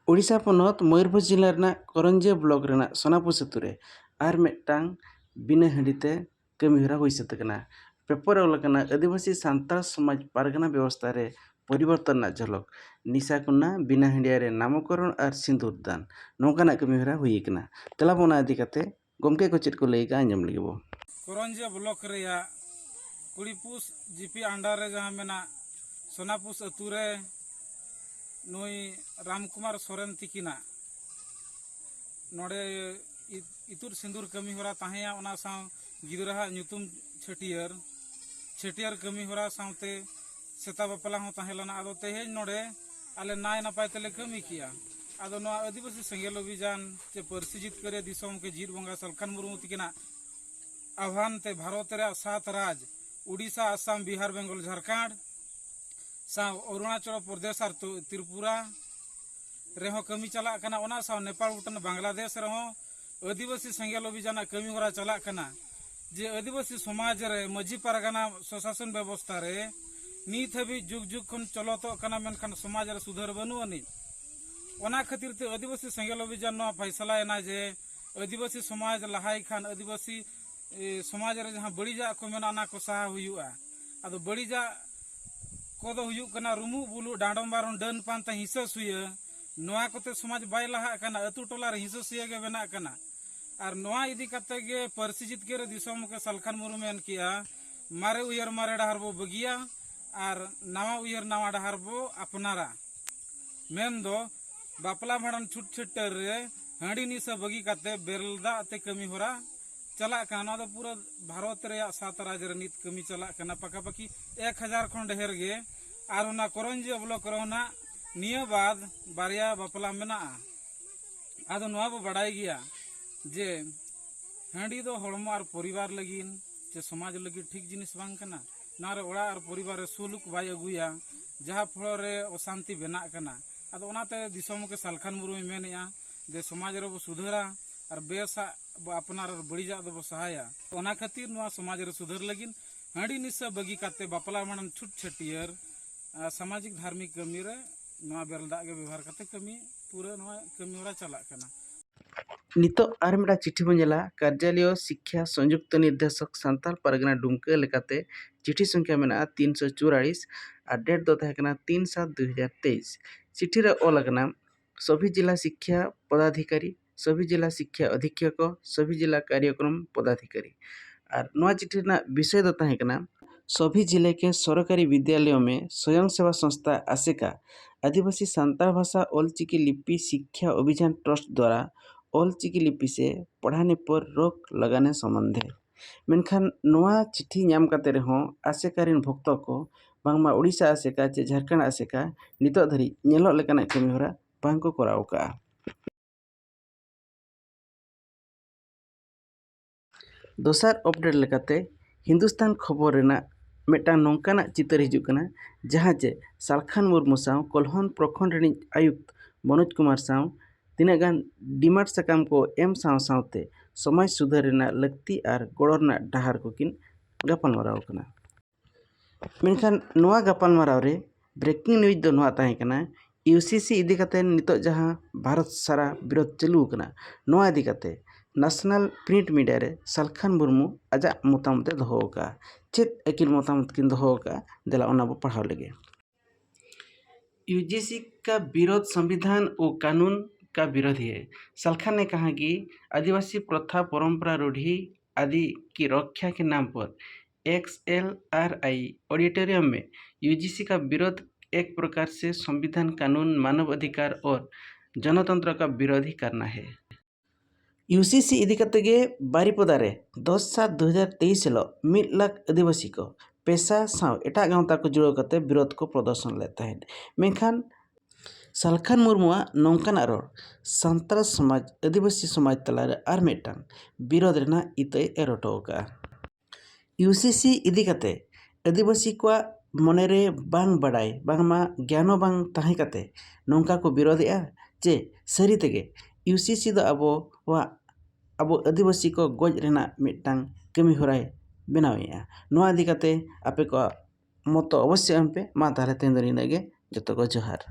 ओडिशा पनत मयूरभंज जिला रना करंजिया ब्लॉक रना सोनापुर सेतु रे आर मिदटांग बिना हंडीते कमी हरा हुई सतकना पेपर ओलकना आदिवासी सांताल समाज पारगना व्यवस्था रे परिवर्तन ना झलक निशाकुना बिना हंडिया रे नामकरण और सिंदूर दान नौकाना कमी हरा हुई कना तला बोना इदी कते गोमके को चेद को लैका आंजम लेगबो करंजिया ब्लॉक रे कुड़ीपुस जीपी अंडर रे जहां मेना सोनापुस अतु रे नई रामकुमार सोरेन तिकिना नोडे इतुर सिंदूर कमी होरा ताहेया ओना साव गिदरा ᱧᱩᱛᱩᱢ छेटियर कमी होरा सावते सेता बापला हो ताहेलना आदो तेहेज नोडे आले नाय नपाय तेले कमी किया आदो नो आदिवासी सेंगेल अभियान चे परसिजित करे दिसोम के जीर बंगा सलखान मुर्मू तिकिना आह्वान ते भारत रे 7 राज्य उड़ीसा आसाम बिहार बेंगल झारखंड साव अरुणाचल प्रदेश और त्रिपुरा रेहो कमी चला कना ओना साव नेपाल भूटान बांग्लादेश रेहो आदिवासी सेंगेल अभियान कमी होरा चला कना जे आदिवासी समाज रे मजी पारगाना स्वशासन व्यवस्था रे नीत हबी जुग जुग खन चलतो कना मेनखान समाज रे सुधार बनु अनि ओना खातिर ते आदिवासी सेंगेल अभियान नो फैसला एना जे आदिवासी समाज लहाई खान आदिवासी समाज रे जहां बड़ीजा को मेना ना को सहा हुयुआ आदो बड़ीजा कोदो हुयुक कना रुमु बुलु डांडम बारन डन पांता हिस्सा सुया नोआ कोते समाज बाय लहा कना अतु टोला रे हिस्सा सुया गे बेना कना और नोआ इदी कते गे परसिजित के दिसोम के सलखान मुर्मू मेन किया मारे उयर मारे डहार बो बगिया और नवा उयर नवा डहार बो अपनारा मेन दो बापला भाड़न छुट छुट्टर रे हांडी निसा बगी कते बेरलदा ते कमी होरा चला काना दो पूरा भारत रे 7 राज्य नीत कमी चला काना पकापकी 1000 खन ढेर गे और ना करंजिया ब्लॉक रोना निया बाद बारिया बापला मेना आदो नोआ बो बड़ाई गया जे हांडी दो हड़मो और परिवार लगिन जे समाज लगी ठीक जिनिस बांग कना नारे ओड़ा और परिवार सुलुक बाय अगुया जहां फल रे अशांति बेना कना आदो ओनाते दिसोम के सलखान मुर्मू मेनया जे समाज रे बो सुधारा और बेसा अपनार बड़ीजा दो सहाया ओना खातिर नोआ समाज रे सुधार लगिन हांडी निसा बगी काते बापला मानन छुट छटियर सामाजिक धार्मिक कमी रे नोआ बेरलदा के व्यवहार काते कमी पूरा नोआ कमी होरा चला कना नितो आर मिडा चिठी बंजला कार्यालय शिक्षा संयुक्त निर्देशक सांताल परगना डुमका लेकाते चिठी संख्या मेना 344 और डेट दो तहकना 3/7/2023 चिठी रे ओलकना सभी जिला शिक्षा पदाधिकारी सभी जिला शिक्षा अधीक्षक सभी जिला कार्यक्रम पदाधिकारी और नवा चिठी ना विषय दो तहकना सभी जिले के सरकारी विद्यालयों में स्वयं सेवा संस्था आसेका आदिवासी सांताल भाषा ओलचिकी लिपि शिक्षा अभियान ट्रस्ट द्वारा ओलचिकी लिपि से पढ़ाने पर रोक लगाने संबंधे मेनखान नोआ चिठी नाम काते रहो आसेका रिन भक्त को बांगमा ओडिशा आसेका चे झारखंड आसेका नितो धरी नेलो लेकाना कमी होरा बांग को कराव का दोसार अपडेट लेकाते हिंदुस्तान खबर रेना मेटांग नौकाना चितर हिजुक कना जहां जे सलखान मुर्मू साव कोल्हन प्रखंड रिन आयुक्त मनोज कुमार साव तीना गान डिमांड सकाम को एम साव सावते समाज सुधार रेना लक्ति और गड़रना डहार को किन गापालमाराव कना मेनखान नोआ गापालमाराव रे ब्रेकिंग न्यूज दो नोआ ताहे कना यूसीसी इदी कते नितो जहां भारत सारा विरोध चालू कना नोआ इदी कते नेशनल प्रिंट मीडिया रे सलखान मुर्मू आजा मतामत दोहो का चेत अकिल मतामत किन दोहो का देला ओना बो पढ़ाव लगे यूजीसी का विरोध संविधान और कानून का विरोधी है। सलखान ने कहा कि आदिवासी प्रथा परंपरा रूढ़ी आदि की रक्षा के नाम पर XLRI ऑडिटोरियम में यूजीसी का विरोध एक प्रकार से संविधान कानून मानव अधिकार और जनतंत्र का विरोधी करना है। यूसीसी इदी कते गे बारिपदा रे 10/7/2023 हिलो 1 लाख आदिवासी को पेशा साव एटा गांवता को जुड़ो कते विरोध को प्रदर्शन लेता है मेखान सलखान मुर्मुआ नौकाना रोड सांताल समाज आदिवासी समाज तलारे आर मेटांग विरोध रेना इतय एरोटो का यूसीसी इदी कते आदिवासी को मने रे बांग बड़ाई बांगमा ज्ञानो बांग ताहे कते नौका को विरोधया जे सरी तेगे यूसीसी दो अब आदिवासी को गज रेना मिटांग कमी होराय बनावेया नोआ इदी कते आपे को मत अवश्य एमपे मा ताहले तेंदरी नगे जतो को जोहार।